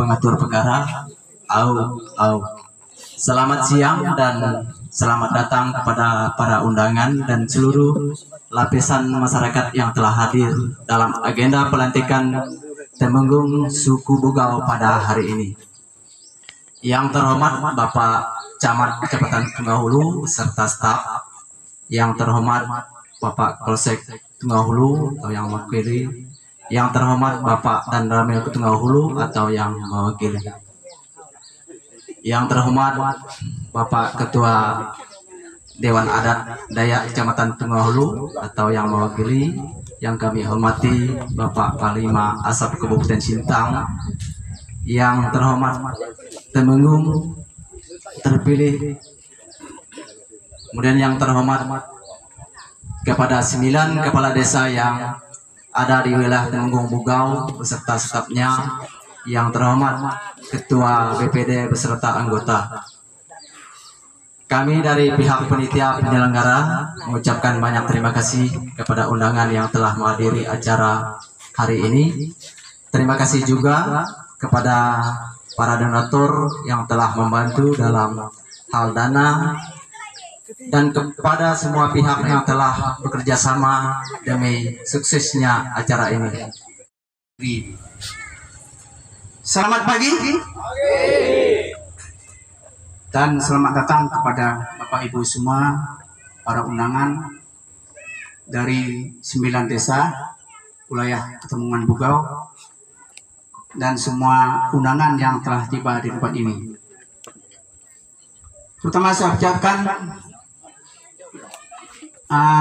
pengatur perkara. Au. Selamat siang dan selamat datang kepada para undangan dan seluruh lapisan masyarakat yang telah hadir dalam agenda pelantikan Temenggung Suku Bugau pada hari ini. Yang terhormat Bapak Camat Kecamatan Tunggahulu serta staf. Yang terhormat Bapak Polsek Tunggahulu atau yang mewakili. Yang terhormat Bapak dan Ramil Tunggahulu atau yang mewakili. Yang terhormat Bapak Ketua Dewan Adat Dayak Kecamatan Tunggahulu atau yang mewakili. Yang kami hormati Bapak Panglima Asap Kabupaten Sintang. Yang terhormat Temenggung terpilih. Kemudian yang terhormat kepada 9 kepala desa yang ada di wilayah Temenggung Bugau beserta stafnya. Yang terhormat Ketua BPD beserta anggota. Kami dari pihak panitia penyelenggara mengucapkan banyak terima kasih kepada undangan yang telah menghadiri acara hari ini. Terima kasih juga kepada para donatur yang telah membantu dalam hal dana dan kepada semua pihak yang telah bekerja sama demi suksesnya acara ini. Selamat pagi dan selamat datang kepada Bapak Ibu semua para undangan dari 9 desa wilayah Temenggung Bugau dan semua undangan yang telah tiba di tempat ini. Terutama saya ucapkan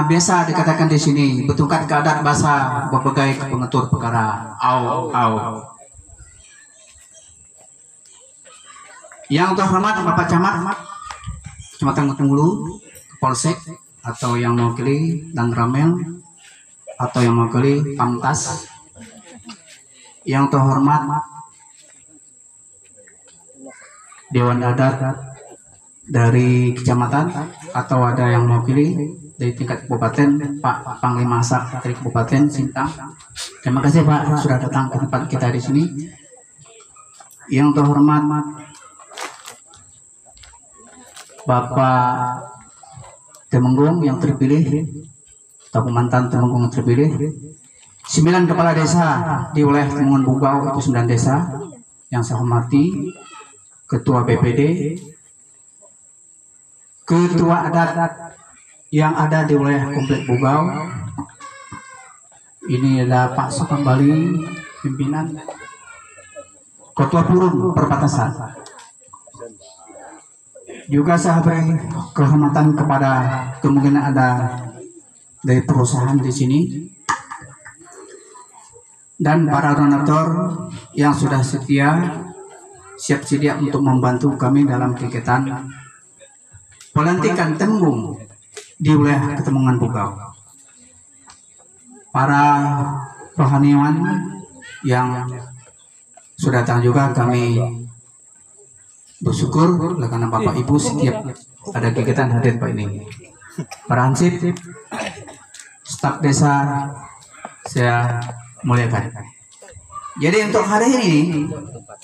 biasa dikatakan di sini betulkan keadaan bahasa berbagai pengatur perkara. Au. Yang terhormat Bapak Camat Kecamatan Tunggahulu, Polsek atau yang mewakili dan Ramel atau yang mewakili Pamtas. Yang terhormat Dewan Adat dari kecamatan atau ada yang mewakili dari tingkat kabupaten, Pak Panglima Asap dari Kabupaten Sintang. Terima kasih Pak sudah datang ke tempat kita di sini. Yang terhormat Bapak Temenggung yang terpilih atau mantan Temenggung yang terpilih, 9 kepala desa di wilayah Temenggung Bugau itu 9 desa yang saya hormati, Ketua BPD, Ketua Adat yang ada di wilayah Komplek Bugau. Ini ada Pak Sukambali, pimpinan Ketua Purun Perbatasan. Juga saya beri kehormatan kepada kemungkinan ada dari perusahaan di sini dan para donatur yang sudah siap sedia untuk membantu kami dalam kegiatan pelantikan Temenggung di wilayah Temenggung Bugau. Para rohaniawan yang sudah datang juga kami bersyukur karena Bapak Ibu setiap ada kegiatan hadir Pak ini. Para hansip, staf desa saya muliakan. Jadi untuk hari ini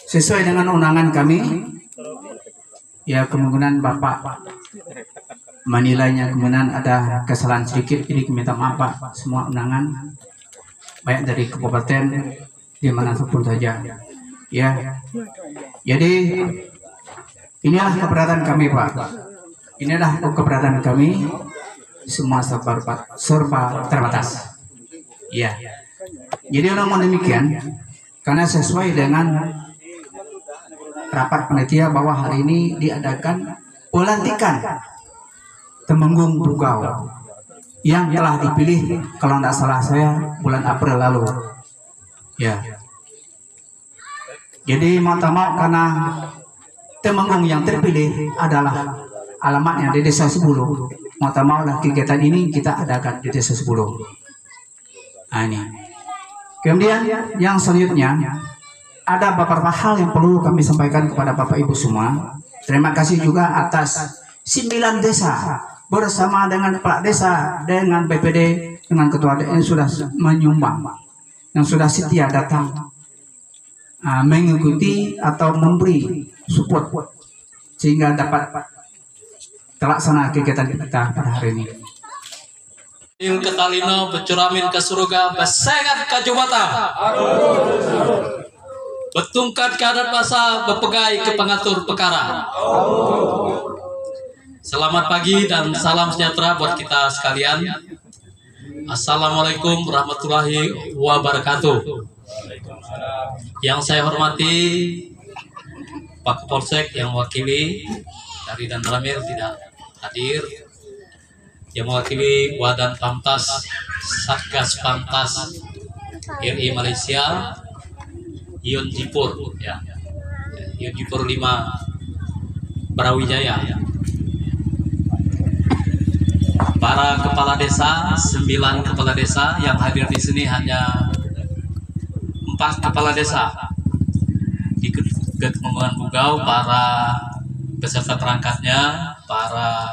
sesuai dengan undangan kami, ya kemungkinan Bapak menilainya kemungkinan ada kesalahan sedikit, ini minta maaf Pak. Semua undangan baik dari kabupaten dimanapun saja. Ya, jadi inilah keberatan kami Pak. Inilah keberatan kami semua serba terbatas. Ya. Jadi namun demikian karena sesuai dengan rapat panitia bahwa hari ini diadakan pelantikan Temenggung Bugau yang telah dipilih kalau tidak salah saya bulan April lalu. Ya. Jadi maaf karena Temenggung yang terpilih adalah alamatnya di Desa Sebulu. Mau kegiatan ini kita adakan di Desa Sebulu. Nah, ini. Kemudian yang selanjutnya ada beberapa hal yang perlu kami sampaikan kepada Bapak Ibu semua. Terima kasih juga atas 9 desa bersama dengan Kepala Desa, dengan BPD, dengan Ketua DN sudah menyumbang, yang sudah setia datang mengikuti atau memberi support sehingga dapat terlaksana kegiatan kita pada hari ini. Il ketalino becuramin ke surga besengat ke jumata. Betungkat ke adat masa bepegai ke pengatur perkara. Selamat pagi dan salam sejahtera buat kita sekalian. Assalamualaikum warahmatullahi wabarakatuh. Yang saya hormati Pak Kapolsek yang mewakili dari Dan Ramil tidak hadir, yang mewakili Wadan Pamtas Satgas Pamtas RI Malaysia, Ion Jipur ya, Ion Jipur 5 Brawijaya, para kepala desa, 9 kepala desa yang hadir di sini hanya 4 kepala desa di Ketenggungan Bugau, para beserta perangkatnya, para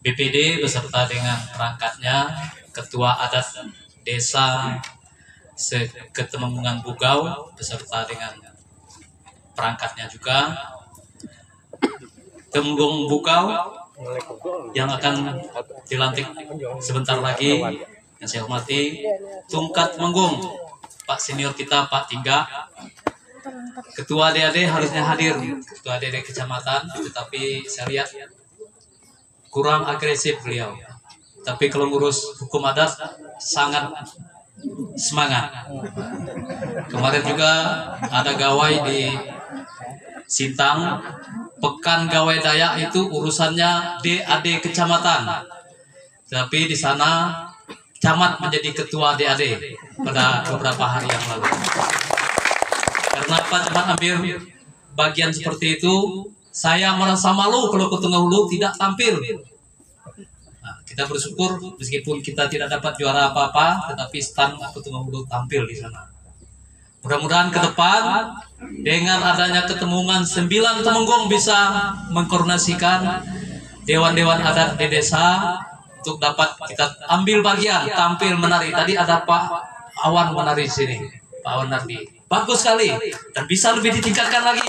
BPD beserta dengan perangkatnya, ketua adat desa Ketenggungan Bugau beserta dengan perangkatnya juga, Temenggung Bugau yang akan dilantik sebentar lagi, yang saya hormati Tungkat Menggung, Pak senior kita Pak Tingga, ketua DAD harusnya hadir, ketua DAD kecamatan, tetapi saya lihat kurang agresif beliau. Tapi kalau ngurus hukum adat sangat semangat. Kemarin juga ada gawai di Sintang, Pekan Gawai Dayak itu urusannya DAD kecamatan. Tapi di sana camat menjadi ketua DAD pada beberapa hari yang lalu. Karena Pak Camat ambil bagian seperti itu, saya merasa malu kalau Ketua Hulu tidak tampil. Nah, kita bersyukur meskipun kita tidak dapat juara apa-apa, tetapi stand Ketua Hulu tampil di sana. Mudah-mudahan ke depan dengan adanya ketemungan 9 Temenggung bisa mengkoordinasikan dewan-dewan adat di desa untuk dapat kita ambil bagian tampil menari. Tadi ada Pak Awan menari di sini, Pak Awan Nardi. Bagus sekali dan bisa lebih ditingkatkan lagi.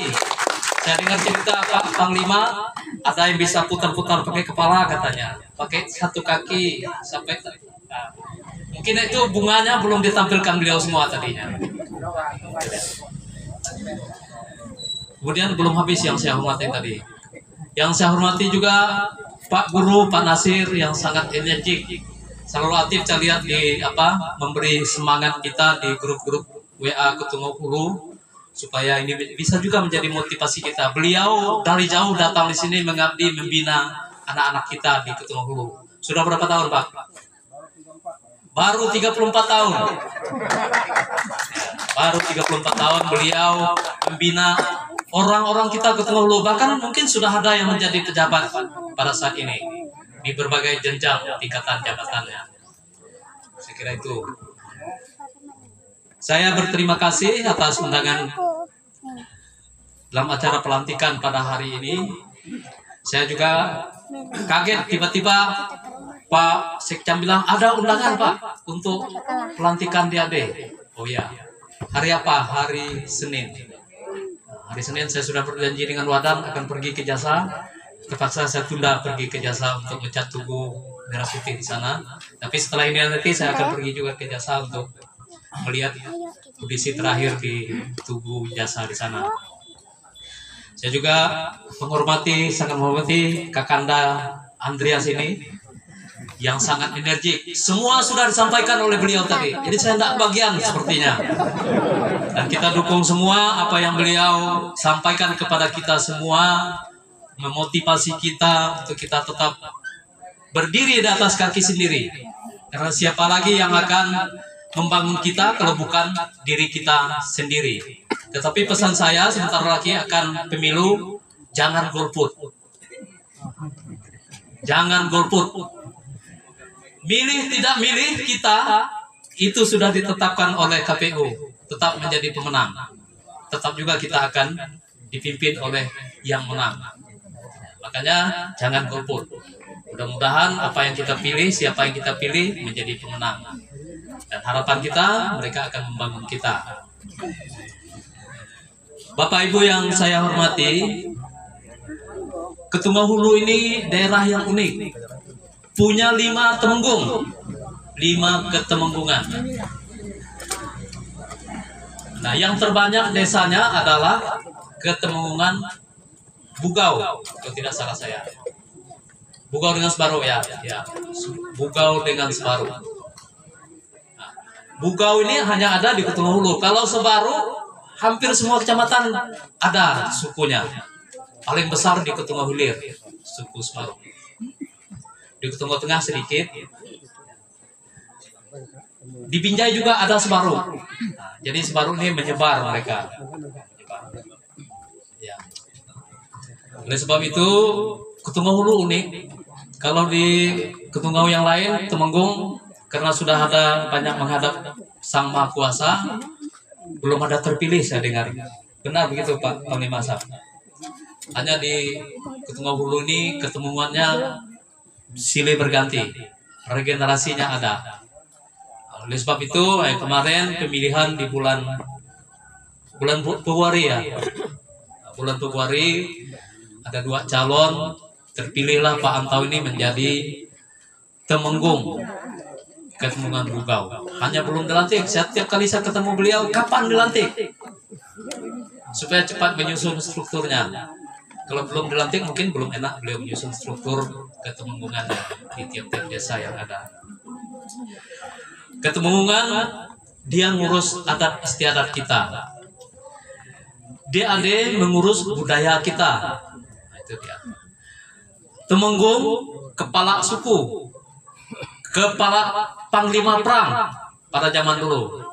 Saya dengar cerita Pak Panglima, ada yang bisa putar-putar pakai kepala katanya, pakai satu kaki sampai mungkin itu bunganya belum ditampilkan beliau semua tadinya. Kemudian belum habis yang saya hormati tadi. Yang saya hormati juga Pak Guru, Pak Nasir yang sangat energik, selalu aktif saya lihat di memberi semangat kita di grup-grup WA Ketua Hulu supaya ini bisa juga menjadi motivasi kita. Beliau dari jauh datang di sini mengabdi membina anak-anak kita di Ketua Hulu. Sudah berapa tahun, Pak? Baru 34 tahun. Baru 34 tahun beliau membina orang-orang kita Ketua Hulu. Bahkan mungkin sudah ada yang menjadi pejabat pada saat ini di berbagai jenjang tingkatan jabatannya. Saya kira itu. Saya berterima kasih atas undangan dalam acara pelantikan pada hari ini. Saya juga kaget tiba-tiba Pak Sekcam bilang ada undangan Pak untuk pelantikan DAD. Oh ya, hari apa? Hari Senin. Hari Senin saya sudah berjanji dengan Wadan akan pergi ke Jasa. Terpaksa saya tunda pergi ke Jasa untuk ngecat Tugu Merah Putih di sana. Tapi setelah ini nanti saya akan pergi juga ke Jasa untuk melihat kondisi terakhir di Tugu Jasa di sana. Saya juga sangat menghormati Kakanda Andreas ini yang sangat energik. Semua sudah disampaikan oleh beliau tadi. Jadi saya tidak bagian sepertinya. Dan kita dukung semua apa yang beliau sampaikan kepada kita semua, memotivasi kita untuk kita tetap berdiri di atas kaki sendiri. Karena siapa lagi yang akan membangun kita kalau bukan diri kita sendiri. Tetapi pesan saya sebentar lagi akan pemilu, jangan golput. Jangan golput. Milih tidak milih kita itu sudah ditetapkan oleh KPU, tetap menjadi pemenang. Tetap juga kita akan dipimpin oleh yang menang. Makanya jangan golput. Mudah-mudahan apa yang kita pilih, siapa yang kita pilih menjadi pemenang. Dan harapan kita mereka akan membangun kita. Bapak Ibu yang saya hormati, Ketumahulu ini daerah yang unik, punya 5 temenggung, 5 ketemenggungan. Nah, yang terbanyak desanya adalah Ketemenggungan Bugau, kalau tidak salah saya. Bugau dengan Sebaru ya. Bugau dengan Sebaru. Nah, Bugau ini hanya ada di Ketumahulu. Kalau Sebaru, hampir semua kecamatan ada sukunya. Paling besar di Ketumah Hilir, suku Sebaru. Di Ketumah Tengah sedikit. Di Binjai juga ada Sebaru. Nah, jadi Sebaru ini menyebar mereka. Ya. Oleh sebab itu, Ketumahulu unik. Kalau di Ketumahulu yang lain, Temenggung, karena sudah ada banyak menghadap Sang Maha Kuasa, belum ada terpilih saya dengar. Benar begitu Pak Panglima Sab? Hanya di Ketumahulu ini ketemuannya silih berganti, regenerasinya ada. Oleh sebab itu kemarin pemilihan di bulan Februari ya, bulan Februari ada 2 calon, terpilihlah Pak Antau ini menjadi Temenggung Ketemenggungan Bugau. Hanya belum dilantik. Setiap kali saya ketemu beliau, kapan dilantik? Supaya cepat menyusun strukturnya. Kalau belum dilantik mungkin belum enak beliau menyusun struktur ketemenggungan di tiap-tiap desa yang ada. Ketemenggungan dia ngurus adat istiadat kita. DAD mengurus budaya kita. Nah, itu dia. Temenggung kepala suku, kepala panglima perang pada zaman dulu.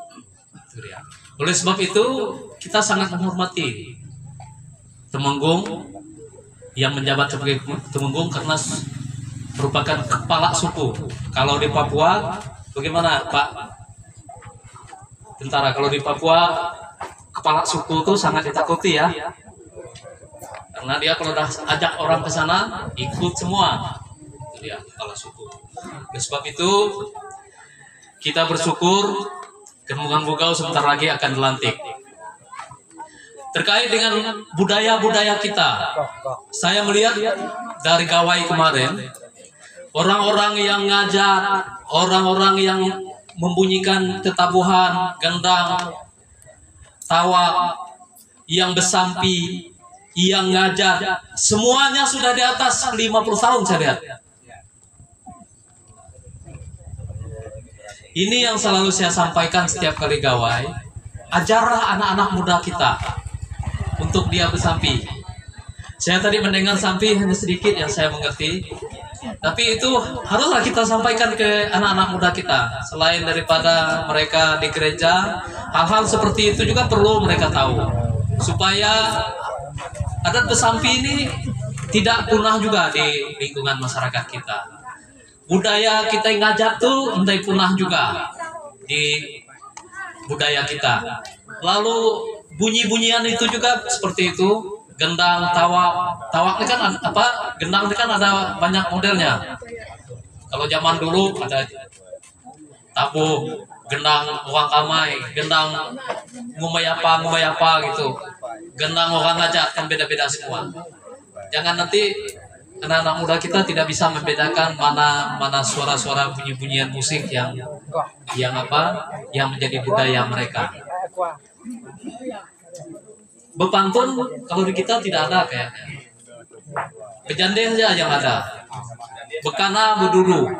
Itu dia. Oleh sebab itu kita sangat menghormati Temenggung yang menjabat sebagai Temenggung karena merupakan kepala suku. Kalau di Papua bagaimana Pak Tentara? Kalau di Papua kepala suku itu sangat ditakuti ya. Karena dia kalau udah ajak orang ke sana ikut semua. Itu dia kepala suku. Oleh sebab itu kita bersyukur Ketemenggungan Bugau sebentar lagi akan dilantik. Terkait dengan budaya-budaya kita, saya melihat dari Gawai kemarin, orang-orang yang ngajar, orang-orang yang membunyikan tetabuhan, gendang, tawa, yang besampi, yang ngajar, semuanya sudah di atas 50 tahun saya lihat. Ini yang selalu saya sampaikan setiap kali Gawai, ajarlah anak-anak muda kita untuk dia bersampi. Saya tadi mendengar sampi hanya sedikit yang saya mengerti, tapi itu haruslah kita sampaikan ke anak-anak muda kita. Selain daripada mereka di gereja, hal-hal seperti itu juga perlu mereka tahu, supaya adat bersampi ini tidak punah juga di lingkungan masyarakat kita. Budaya kita yang ngajak tuh entah punah juga di budaya kita. Lalu bunyi-bunyian itu juga seperti itu, gendang, tawa ini kan apa? Gendang ini kan ada banyak modelnya. Kalau zaman dulu ada tabuh, gendang uang kamai, gendang ngumayapa gitu. Gendang orang ngajak kan beda-beda semua. Jangan nanti anak-anak muda kita tidak bisa membedakan mana suara-suara bunyi-bunyian musik yang menjadi budaya mereka. Bepantun kalau di kita tidak ada kayaknya. Bejandeh saja yang ada. Bekana beduru.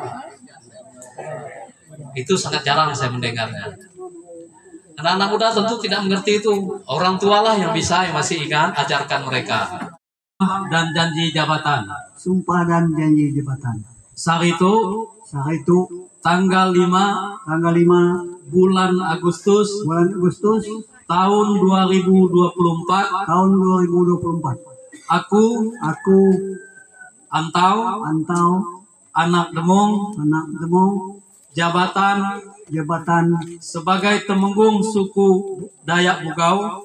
Itu sangat jarang saya mendengarnya. Anak-anak muda tentu tidak mengerti itu. Orang tua lah yang bisa, yang masih ingat, ajarkan mereka. Dan janji jabatan. Sumpah dan janji jabatan. Saat itu tanggal 5 bulan Agustus tahun 2024. Aku Antau anak Demong jabatan sebagai Temenggung suku Dayak Bugau.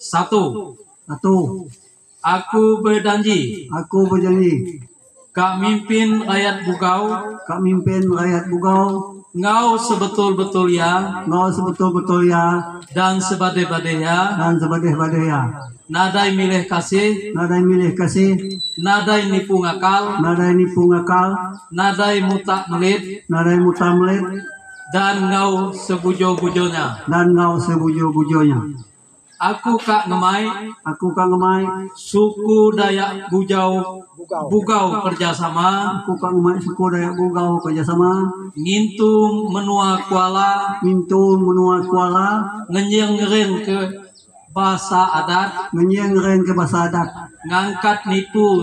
Satu. Aku berjanji Kak mimpin rakyat Bugau Ngau sebetul-betulnya Ngau sebetul-betulnya dan sebade-badenya dan sebadeh-badehnya. nadai milih kasih, Nadai milih kasih, nadai nipu ngakal, nadai nipu ngakal, nadai mutak melit, nadai mutamelit, dan ngau sebujo-bujonya. dan ngau sebujo-bujonya. Aku kak ngemai Aku kang ngemai, suku Dayak Bugau kerjasama aku kang ngemai suku Dayak Bugau kerjasama, ngintu menua kuala mintu menua kuala, ngenyengren ke bahasa adat menyengren ke bahasa adat, ngangkat nipu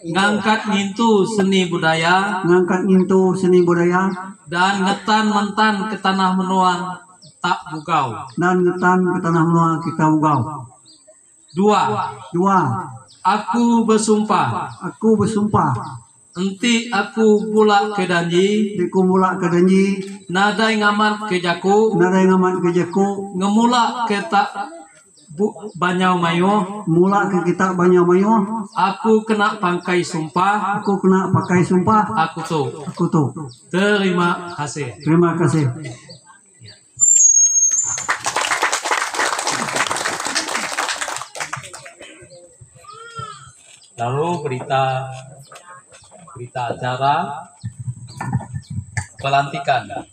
ngangkat ngintu seni budaya ngangkat ngintu seni budaya, dan ngetan mentan ke tanah menuan tak bugau. dan ngetan ke tanah menua kita Bugau. 2. 2. Aku bersumpah Aku bersumpah, enti aku pula ke danji diku mulak ke danji, nadai ngamat ke jaku nadai ngamat ke jaku, ngemula ke tak banyau mayo. mulak ke kita banyak mayo, Aku kena pangkai sumpah. aku kena pakai sumpah, Aku tuh. aku tuh. Terima kasih. Terima kasih. Lalu berita acara pelantikan.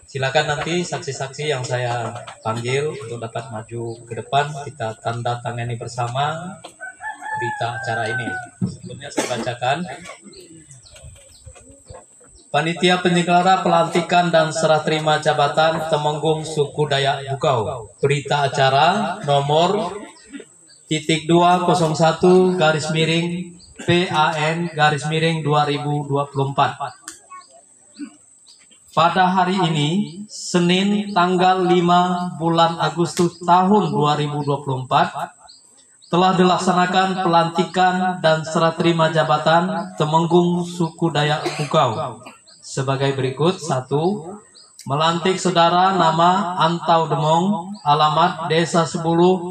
Silakan nanti saksi-saksi yang saya panggil untuk dapat maju ke depan, kita tanda tangani bersama berita acara ini. Sebelumnya saya bacakan. Panitia penyelenggara pelantikan dan serah terima jabatan Temenggung Suku Dayak Bugau. Berita acara nomor _201 garis miring PAN garis miring 2024. Pada hari ini, Senin tanggal 5 bulan Agustus tahun 2024, telah dilaksanakan pelantikan dan serah terima jabatan Temenggung Suku Dayak Bugau sebagai berikut. 1. Melantik saudara nama Antau Demong, alamat Desa 10,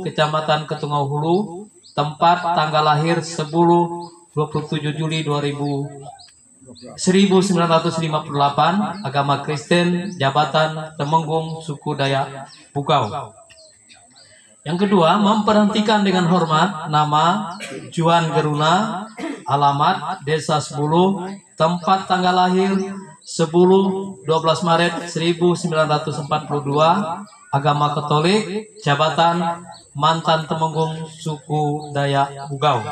Kecamatan Ketungau Hulu, tempat tanggal lahir 27 Juli 1958, agama Kristen, jabatan Temenggung Suku Dayak Bugau. Yang kedua, memperhentikan dengan hormat nama Juan Geruna, alamat Desa 10, tempat tanggal lahir 12 Maret 1942, agama Katolik, jabatan mantan Temenggung Suku Dayak Bugau.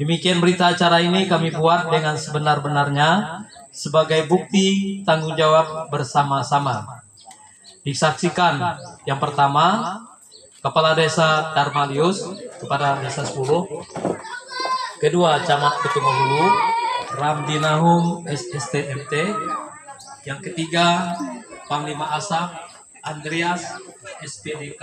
Demikian berita acara ini kami buat dengan sebenar-benarnya sebagai bukti tanggung jawab bersama-sama. Disaksikan yang pertama, Kepala Desa Darmalius kepada Desa 10. Kedua, Camat Ketungau Hulu Ramdi Nahum SSTMT. Yang ketiga, Panglima Asap Andreas SPDK.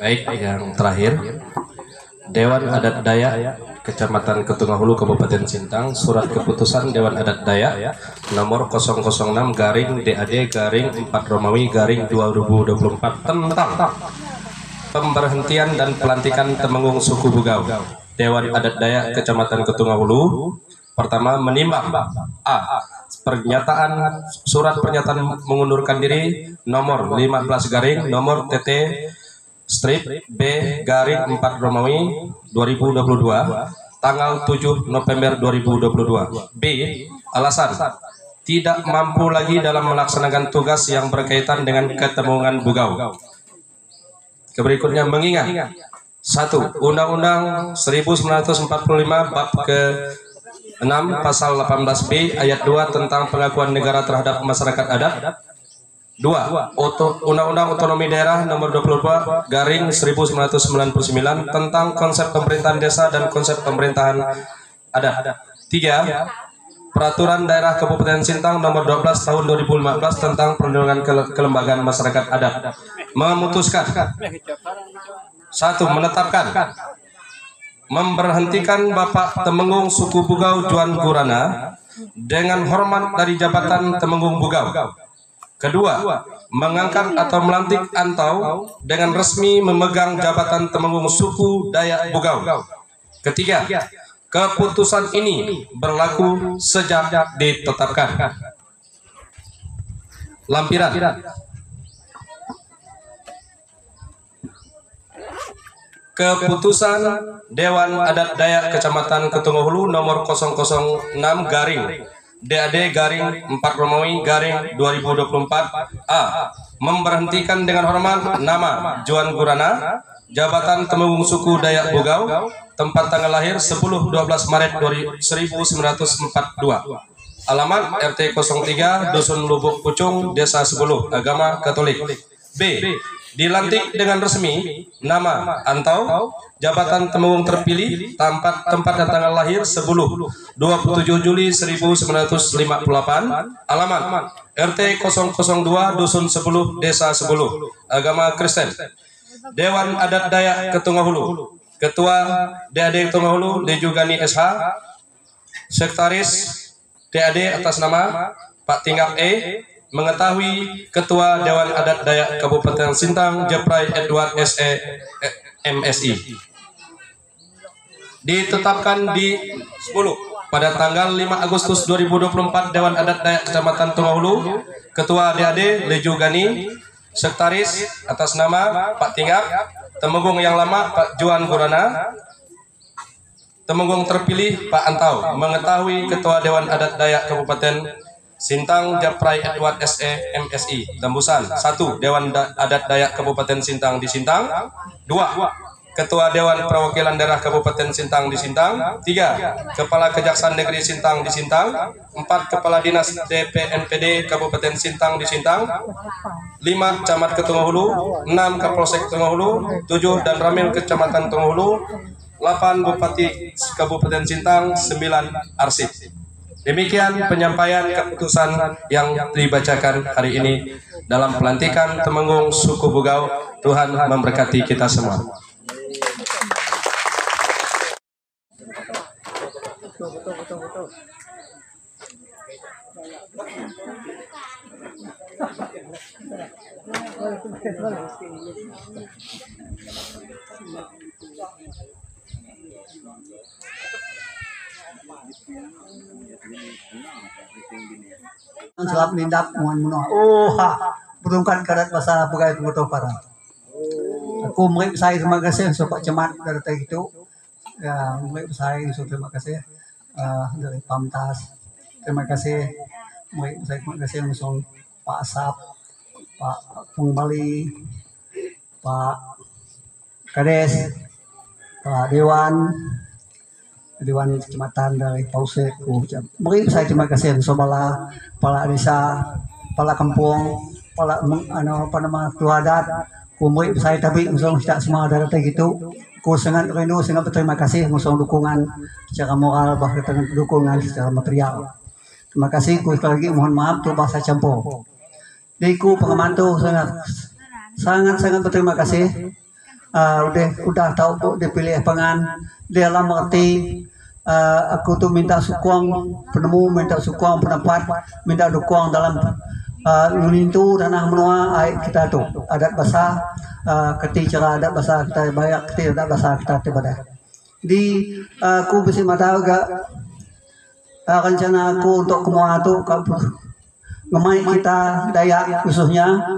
Baik, yang terakhir Dewan Adat Dayak Kecamatan Ketungahulu Kabupaten Sintang, surat keputusan Dewan Adat Dayak nomor 006-DAD-4 Romawi-2024 tentang pemberhentian dan pelantikan Temenggung suku Bugau. Dewan Adat Dayak Kecamatan Ketungahulu pertama menimbang A. Surat pernyataan mengundurkan diri nomor 15 nomor TT strip B-4 Romawi 2022 tanggal 7 November 2022. B. Alasan tidak mampu lagi dalam melaksanakan tugas yang berkaitan dengan Ketemenggungan Bugau. Berikutnya mengingat 1. Undang-Undang 1945 bab ke-6 pasal 18B ayat 2 tentang pengakuan negara terhadap masyarakat adat. 2. Undang-Undang Otonomi Daerah nomor 22/1999 tentang konsep pemerintahan desa dan konsep pemerintahan adat. 3. Peraturan Daerah Kabupaten Sintang nomor 12 tahun 2015 tentang perlindungan kelembagaan masyarakat adat. Memutuskan 1. Menetapkan memberhentikan Bapak Temenggung suku Bugau Juan Gurana dengan hormat dari jabatan Temenggung Bugau. Kedua, mengangkat atau melantik Antau dengan resmi memegang jabatan Temenggung suku Dayak Bugau. Ketiga, keputusan ini berlaku sejak ditetapkan. Lampiran. Keputusan Dewan Adat Dayak Kecamatan Ketungahulu nomor 006-DAD-4 Romawi-2024 A. Memberhentikan dengan hormat nama Juan Gurana, jabatan Temenggung suku Dayak Bugau, tempat tanggal lahir 10-12 Maret 1942. Alamat RT 03 Dusun Lubuk Pucung, Desa 10, agama Katolik. B. Dilantik dengan resmi nama Antau, jabatan Temenggung terpilih, tempat dan tanggal lahir 10-27 Juli 1958, alamat RT 002 Dusun 10 Desa 10, agama Kristen. Dewan Adat Dayak Ketungahulu, Ketua DAD Ketungahulu Dejugani SH, Sekretaris DAD atas nama Pak Tinggak E. Mengetahui Ketua Dewan Adat Dayak Kabupaten Sintang Jeprai Edward SE MSI ditetapkan di 10 pada tanggal 5 Agustus 2024. Dewan Adat Dayak Kecamatan Tungahulu, Ketua DAD Leju Gani, Sekretaris atas nama Pak Tinggak, Temenggung yang lama Pak Juan Gurana, Temenggung terpilih Pak Antau. Mengetahui Ketua Dewan Adat Dayak Kabupaten Sintang Japrai Edward SE MSI tembusan. 1. Dewan Adat Dayak Kabupaten Sintang di Sintang. 2. Ketua Dewan Perwakilan Daerah Kabupaten Sintang di Sintang. 3. Kepala Kejaksaan Negeri Sintang di Sintang. 4. Kepala Dinas DPNPD Kabupaten Sintang di Sintang. 5. Camat Ketungahulu. 6. Kapolsek Ketungahulu. 7. Dan Ramil Kecamatan Ketungahulu. 8. Bupati Kabupaten Sintang. 9. Arsip. Demikian penyampaian keputusan yang dibacakan hari ini dalam pelantikan Temenggung suku Bugau. Tuhan memberkati kita semua. Selap nindap mohon muno. Oh, berungkan karat bahasa pegawai pengotor parang. Aku murid saya terima kasih Sopak Cemat dari itu. Ya, murid saya terima kasih dari Pamtas. Terima kasih murid saya terima kasih langsung Pak Asap, Pak Pengbali, Pak Kades, Pak Dewan Kecamatan dari Pausek. Mungkin saya terima kasih Sobala, Kepala Desa, Kepala Kampung, Kepala Tuadat. Mungkin saya tapi langsung tidak semua ada gitu. Ku sangat berterima kasih langsung dukungan secara moral bahkan dukungan secara material. Terima kasih. Ku sekali lagi mohon maaf tuh bahasa campur. Diku pengamantu sangat berterima kasih udah tahu kok dipilih pengan dia lah mengerti. Aku tuh minta sukong penemu, minta sukong pendapat, minta dukung dalam menintu tanah menua kita tuh adat bahasa keti cara adat bahasa kita banyak keti adat bahasa kita tiba-tiba di aku besi mata agak rencana aku untuk kemua tu ngemai kita Dayak khususnya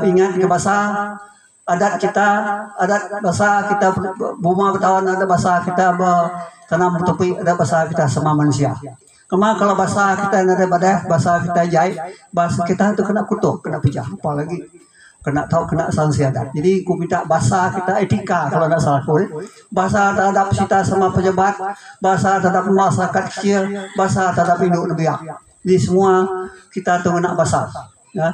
ingat ke bahasa adat kita, adat bahasa kita buma bertawan, ada bahasa kita tanam bertopi, ada bahasa kita sama manusia. Kalau bahasa kita daripada bahasa kita jahit, bahasa kita itu kena kutuk, kena pijah, apalagi kena tahu kena sanksi adat. Jadi aku minta bahasa kita etika kalau tidak salah aku, bahasa terhadap kita sama pejabat, bahasa terhadap masyarakat kecil, bahasa terhadap induk nebiak. Di semua kita tu kena bahasa. Ya.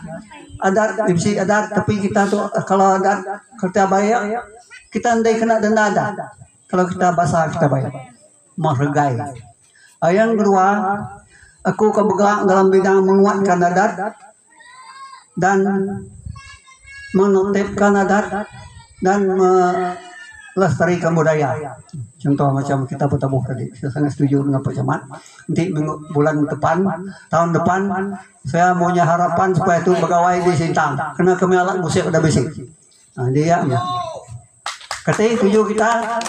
Adat, mesti adat, tapi kita tu kalau adat kita bayar, kita ndai kena denda adat. Kalau kita bahasa kita bayar, menghargai. Yang kedua, aku bergerak dalam bidang menguatkan adat dan menetapkan adat dan melestarikan budaya. Contoh macam kita bertabuh tadi, saya sangat setuju dengan Pak Camat. Nanti bulan depan, tahun depan, saya punya harapan supaya itu pegawai di Sintang. Kena kami alat musik udah basic. Nah, dia ya. Kata tujuh kita.